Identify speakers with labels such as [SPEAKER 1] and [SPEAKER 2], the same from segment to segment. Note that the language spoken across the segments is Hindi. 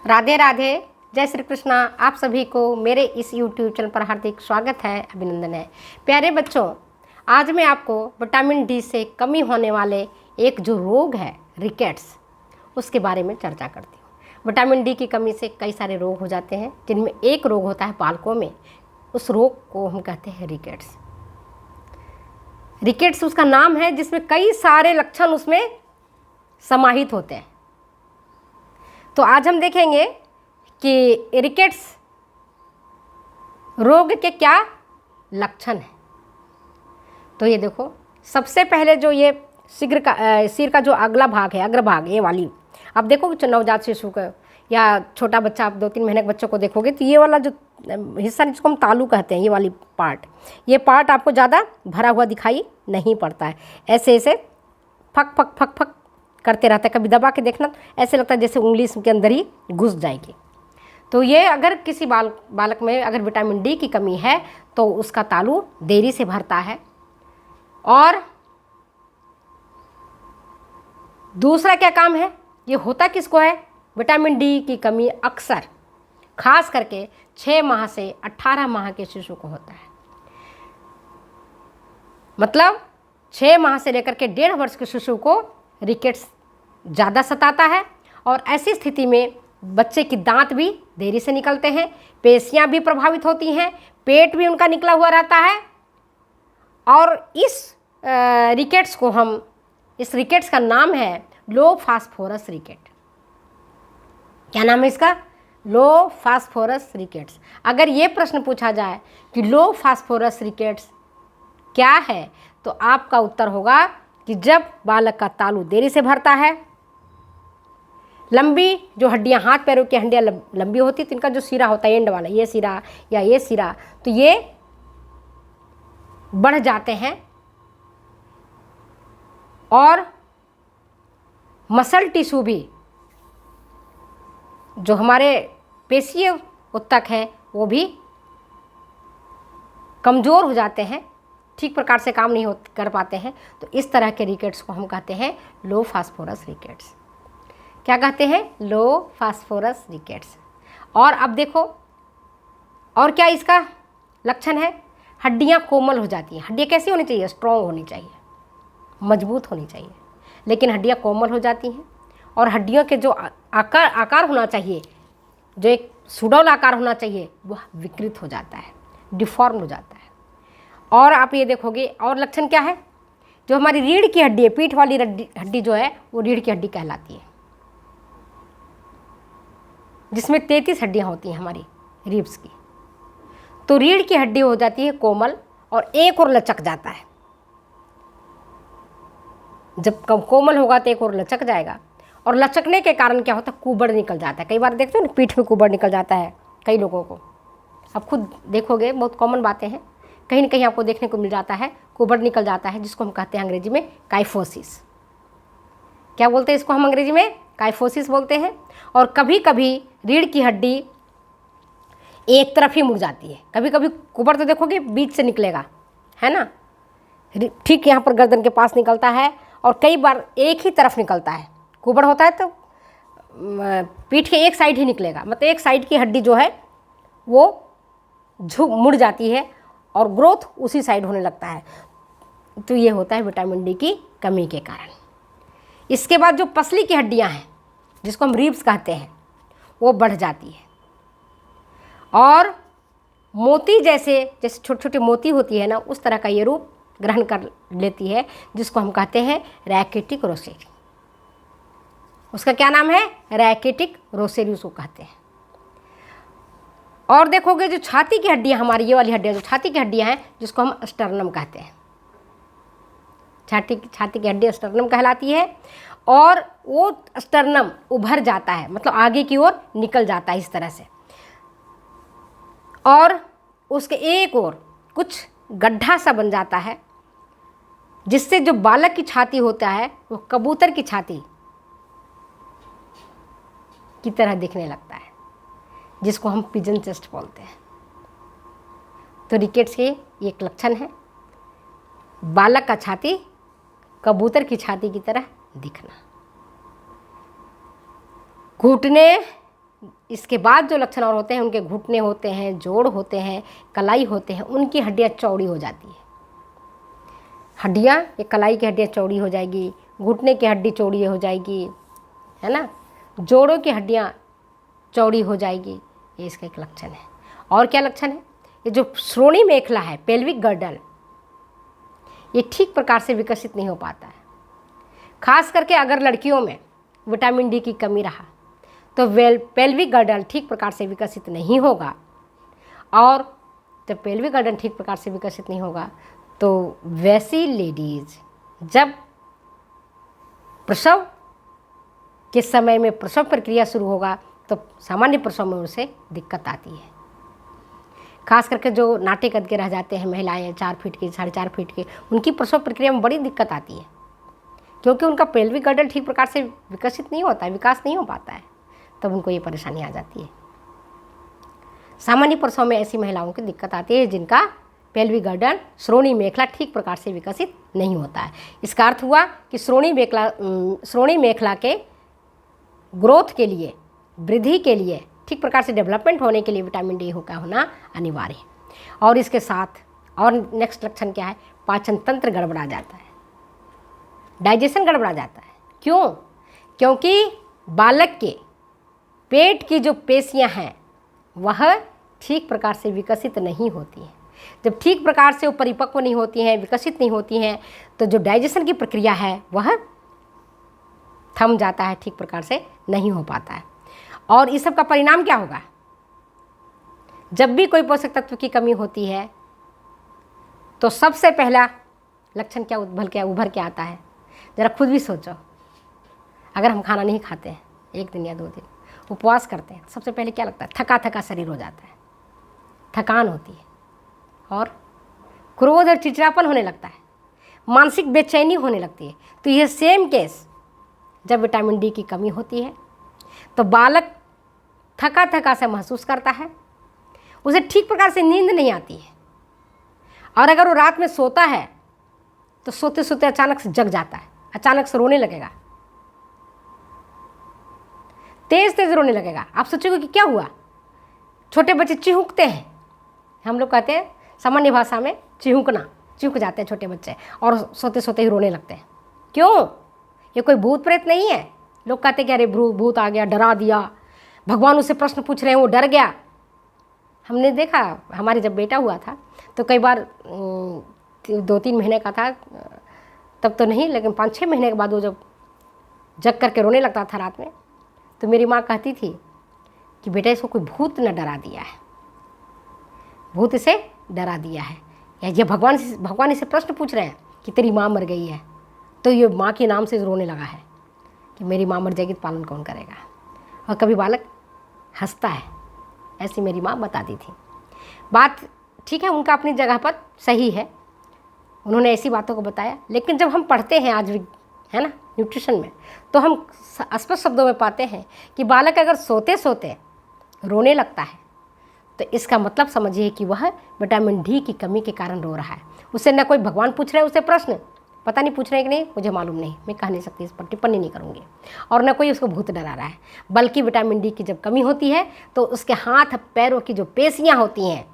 [SPEAKER 1] राधे राधे, जय श्री कृष्णा। आप सभी को मेरे इस YouTube चैनल पर हार्दिक स्वागत है, अभिनंदन है। प्यारे बच्चों, आज मैं आपको विटामिन डी से कमी होने वाले एक जो रोग है रिकेट्स, उसके बारे में चर्चा करती हूँ। विटामिन डी की कमी से कई सारे रोग हो जाते हैं, जिनमें एक रोग होता है बालकों में। उस रोग को हम कहते हैं रिकेट्स। रिकेट्स उसका नाम है जिसमें कई सारे लक्षण उसमें समाहित होते हैं। तो आज हम देखेंगे कि रिकेट्स रोग के क्या लक्षण हैं। तो ये देखो, सबसे पहले जो ये सिर का जो अगला भाग है, अग्रभाग, ये वाली, आप देखोगे नवजात शिशु का या छोटा बच्चा, आप 2-3 महीने के बच्चों को देखोगे तो ये वाला जो हिस्सा जिसको हम तालू कहते हैं, ये वाली पार्ट, ये पार्ट आपको ज़्यादा भरा हुआ दिखाई नहीं पड़ता है। ऐसे ऐसे फक फक फक फक करते रहता है। कभी दबा के देखना, ऐसे लगता है जैसे उंगली इसके अंदर ही घुस जाएगी। तो ये अगर किसी बालक में अगर विटामिन डी की कमी है तो उसका तालू देरी से भरता है। और दूसरा क्या काम है, ये होता किसको है, विटामिन डी की कमी अक्सर खास करके 6 माह से 18 माह के शिशु को होता है। मतलब 6 माह से लेकर के 1.5 वर्ष के शिशु को रिकेट्स ज़्यादा सताता है। और ऐसी स्थिति में बच्चे की दांत भी देरी से निकलते हैं, पेशियां भी प्रभावित होती हैं, पेट भी उनका निकला हुआ रहता है। और इस रिकेट्स का नाम है लो फास्फोरस रिकेट। क्या नाम है इसका? लो फास्फोरस रिकेट्स। अगर ये प्रश्न पूछा जाए कि लो फास्फोरस रिकेट्स क्या है, तो आपका उत्तर होगा कि जब बालक का तालू देरी से भरता है, लंबी जो हड्डियां, हाथ पैरों की हड्डियां लंबी होती, तो इनका जो सिरा होता है एंड वाला, ये सिरा या ये सिरा, तो ये बढ़ जाते हैं। और मसल टिश्यू भी, जो हमारे पेशीय ऊतक है, वो भी कमज़ोर हो जाते हैं, ठीक प्रकार से काम नहीं कर पाते हैं। तो इस तरह के रिकेट्स को हम कहते हैं लो फास्फोरस रिकेट्स। क्या कहते हैं? लो फास्फोरस रिकेट्स। और अब देखो, और क्या इसका लक्षण है, हड्डियां कोमल हो जाती हैं। हड्डियां कैसी होनी चाहिए? स्ट्रॉन्ग होनी चाहिए, मजबूत होनी चाहिए, लेकिन हड्डियां कोमल हो जाती हैं। और हड्डियों के जो आकार होना चाहिए, जो एक सुडौल आकार होना चाहिए, वह विकृत हो जाता है, डिफॉर्म हो जाता है। और आप ये देखोगे, और लक्षण क्या है, जो हमारी रीढ़ की हड्डी है, पीठ वाली हड्डी जो है, वो रीढ़ की हड्डी कहलाती है, जिसमें 33 हड्डियां होती हैं हमारी रिब्स की। तो रीढ़ की हड्डी हो जाती है कोमल, और एक और लचक जाता है। जब कोमल होगा तो एक और लचक जाएगा, और लचकने के कारण क्या होता है, कुबड़ निकल जाता है। कई बार देखते हो ना, पीठ में कुबड़ निकल जाता है कई लोगों को। आप खुद देखोगे, बहुत कॉमन बातें हैं, कहीं ना कहीं आपको देखने को मिल जाता है, कुबड़ निकल जाता है, जिसको हम कहते हैं अंग्रेजी में काइफोसिस। क्या बोलते हैं इसको हम अंग्रेजी में? काइफोसिस बोलते हैं। और कभी कभी रीढ़ की हड्डी एक तरफ ही मुड़ जाती है। कभी कभी कुबड़ तो देखोगे बीच से निकलेगा, है ना, ठीक यहाँ पर गर्दन के पास निकलता है, और कई बार एक ही तरफ निकलता है। कुबड़ होता है तो पीठ के एक साइड ही निकलेगा, मतलब एक साइड की हड्डी जो है वो मुड़ जाती है, और ग्रोथ उसी साइड होने लगता है। तो ये होता है विटामिन डी की कमी के कारण। इसके बाद जो पसली की हड्डियां हैं, जिसको हम रिब्स कहते हैं, वो बढ़ जाती है। और मोती जैसे छोटी छोटी मोती होती है ना, उस तरह का ये रूप ग्रहण कर लेती है, जिसको हम कहते हैं रैकेटिक रोसेरी। उसका क्या नाम है? रैकेटिक रोसेरी उसको कहते हैं। और देखोगे जो छाती की हड्डियां, हमारी ये वाली हड्डियां, जो छाती की हड्डियां हैं, जिसको हम स्टर्नम कहते हैं, छाती की हड्डी स्टर्नम कहलाती है। और वो स्टर्नम उभर जाता है, मतलब आगे की ओर निकल जाता है इस तरह से। और उसके एक ओर कुछ गड्ढा सा बन जाता है, जिससे जो बालक की छाती होता है वो कबूतर की छाती की तरह दिखने लगता है, जिसको हम पिजन चेस्ट बोलते हैं। तो रिकेट्स के एक लक्षण है, बालक का छाती कबूतर की छाती की तरह दिखना। घुटने इसके बाद जो लक्षण और होते हैं, उनके घुटने होते हैं, जोड़ होते हैं, कलाई होते हैं, उनकी हड्डियाँ चौड़ी हो जाती है। हड्डियाँ, ये कलाई की हड्डियाँ चौड़ी हो जाएगी, घुटने की हड्डी चौड़ी हो जाएगी, है ना, जोड़ों की हड्डियाँ चौड़ी हो जाएगी, ये इसका एक लक्षण है। और क्या लक्षण है? ये जो श्रोणी मेखला है, पेल्विक गर्डल, ये ठीक प्रकार से विकसित नहीं हो पाता है। खास करके अगर लड़कियों में विटामिन डी की कमी रहा तो पेल्विक गर्डल ठीक प्रकार से विकसित नहीं होगा। और जब पेल्विक गर्डल ठीक प्रकार से विकसित नहीं होगा तो वैसी लेडीज जब प्रसव के समय में प्रसव प्रक्रिया शुरू होगा तो सामान्य प्रसव में उसे दिक्कत आती है। खास करके जो नाटे कद के रह जाते हैं महिलाएं, 4 फीट की, 4.5 फीट की, उनकी प्रसव प्रक्रिया में बड़ी दिक्कत आती है, क्योंकि उनका पेल्विक गर्डल ठीक प्रकार से विकसित नहीं होता है, विकास नहीं हो पाता है, तब उनको ये परेशानी आ जाती है। सामान्य प्रसव में ऐसी महिलाओं की दिक्कत आती है जिनका पेल्विक गर्डल, श्रोणी मेखला ठीक प्रकार से विकसित नहीं होता है। इसका अर्थ हुआ कि श्रोणी मेखला के ग्रोथ के लिए, वृद्धि के लिए, ठीक प्रकार से डेवलपमेंट होने के लिए विटामिन डी का होना अनिवार्य है। और इसके साथ और नेक्स्ट लक्षण क्या है? पाचन तंत्र गड़बड़ा जाता है, डाइजेशन गड़बड़ा जाता है। क्यों? क्योंकि बालक के पेट की जो पेशियां हैं वह ठीक प्रकार से विकसित नहीं होती हैं। जब ठीक प्रकार से वो परिपक्व नहीं होती हैं, विकसित नहीं होती हैं, तो जो डाइजेशन की प्रक्रिया है वह थम जाता है, ठीक प्रकार से नहीं हो पाता है। और इस सब का परिणाम क्या होगा? जब भी कोई पोषक तत्व की कमी होती है तो सबसे पहला लक्षण क्या उभर के आता है? ज़रा खुद भी सोचो। अगर हम खाना नहीं खाते हैं 1 दिन या 2 दिन, उपवास करते हैं, सबसे पहले क्या लगता है? थका थका शरीर हो जाता है, थकान होती है, और क्रोध और चिड़चिड़ापन होने लगता है, मानसिक बेचैनी होने लगती है। तो यह सेम केस जब विटामिन डी की कमी होती है तो बालक थका थका से महसूस करता है, उसे ठीक प्रकार से नींद नहीं आती है, और अगर वो रात में सोता है तो सोते सोते अचानक से जग जाता है, अचानक से रोने लगेगा, तेज तेज रोने लगेगा। आप सोचोगे कि क्या हुआ? छोटे बच्चे चिहुकते हैं, हम लोग कहते हैं सामान्य भाषा में चिहुकना, चिहुक जाते हैं छोटे बच्चे और सोते सोते ही रोने लगते हैं। क्यों? ये कोई भूत प्रेत नहीं है। लोग कहते हैं कि अरे भूत आ गया, डरा दिया, भगवान उससे प्रश्न पूछ रहे हैं, वो डर गया। हमने देखा, हमारे जब बेटा हुआ था तो कई बार 2-3 महीने का था तब तो नहीं, लेकिन 5-6 महीने के बाद वो जब जग करके रोने लगता था रात में, तो मेरी माँ कहती थी कि बेटा इसको कोई भूत न डरा दिया है, भूत इसे डरा दिया है, या ये भगवान इसे प्रश्न पूछ रहे हैं कि तेरी माँ मर गई है, तो ये माँ के नाम से रोने लगा है कि मेरी माँ मर जाएगी तो पालन कौन करेगा। और कभी बालक हंसता है, ऐसी मेरी माँ बताती थी। बात ठीक है, उनका अपनी जगह पर सही है, उन्होंने ऐसी बातों को बताया। लेकिन जब हम पढ़ते हैं आज भी, है ना, न्यूट्रिशन में, तो हम स्पष्ट शब्दों में पाते हैं कि बालक अगर सोते सोते रोने लगता है तो इसका मतलब समझिए कि वह विटामिन डी की कमी के कारण रो रहा है। उसे न कोई भगवान पूछ रहे हैं उसे प्रश्न, पता नहीं पूछ रहे हैं कि नहीं, मुझे मालूम नहीं, मैं कह नहीं सकती, इस पर टिप्पणी नहीं करूँगी, और न कोई उसको भूत डरा रहा है, बल्कि विटामिन डी की जब कमी होती है तो उसके हाथ पैरों की जो पेशियाँ होती हैं,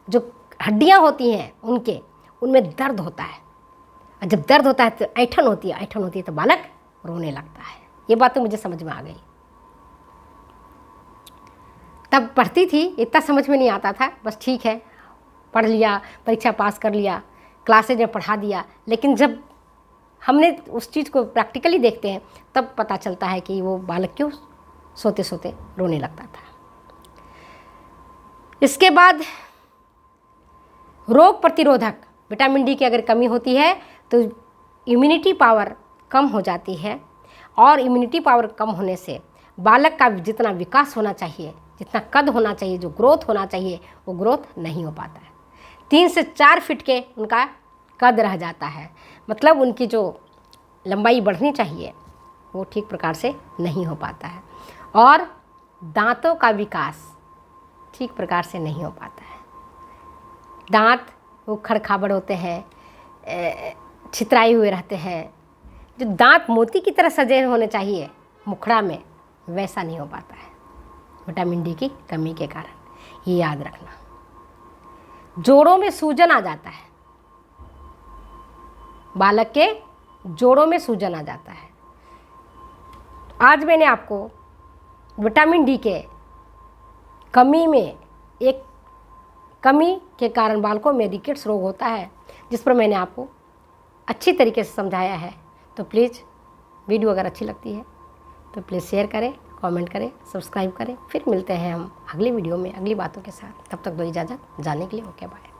[SPEAKER 1] जो हड्डियाँ होती हैं उनमें दर्द होता है, और जब दर्द होता है तो ऐंठन होती है तो बालक रोने लगता है। ये बात तो मुझे समझ में आ गई। तब पढ़ती थी, इतना समझ में नहीं आता था, बस ठीक है पढ़ लिया, परीक्षा पास कर लिया, क्लासेज में पढ़ा दिया। लेकिन जब हमने उस चीज़ को प्रैक्टिकली देखते हैं तब पता चलता है कि वो बालक क्यों सोते सोते रोने लगता था। इसके बाद रोग प्रतिरोधक, विटामिन डी की अगर कमी होती है तो इम्यूनिटी पावर कम हो जाती है, और इम्यूनिटी पावर कम होने से बालक का जितना विकास होना चाहिए, जितना कद होना चाहिए, जो ग्रोथ होना चाहिए, वो ग्रोथ नहीं हो पाता है। 3 से 4 फीट के उनका कद रह जाता है, मतलब उनकी जो लंबाई बढ़नी चाहिए वो ठीक प्रकार से नहीं हो पाता है, और दांतों का विकास ठीक प्रकार से नहीं हो पाता है। दांत वो खड़खाबड़ होते हैं, छितराए हुए रहते हैं, जो दांत मोती की तरह सजे होने चाहिए मुखड़ा में, वैसा नहीं हो पाता है। विटामिन डी की कमी के कारण। ये याद रखना। जोड़ों में सूजन आ जाता है, बालक के जोड़ों में सूजन आ जाता है। आज मैंने आपको विटामिन डी के कमी में, एक कमी के कारण बालकों में रिकेट्स रोग होता है, जिस पर मैंने आपको अच्छी तरीके से समझाया है। तो प्लीज़ वीडियो अगर अच्छी लगती है तो प्लीज़ शेयर करें, कमेंट करें, सब्सक्राइब करें। फिर मिलते हैं हम अगली वीडियो में अगली बातों के साथ। तब तक दो इजाज़त, जाने के लिए ओके बाय।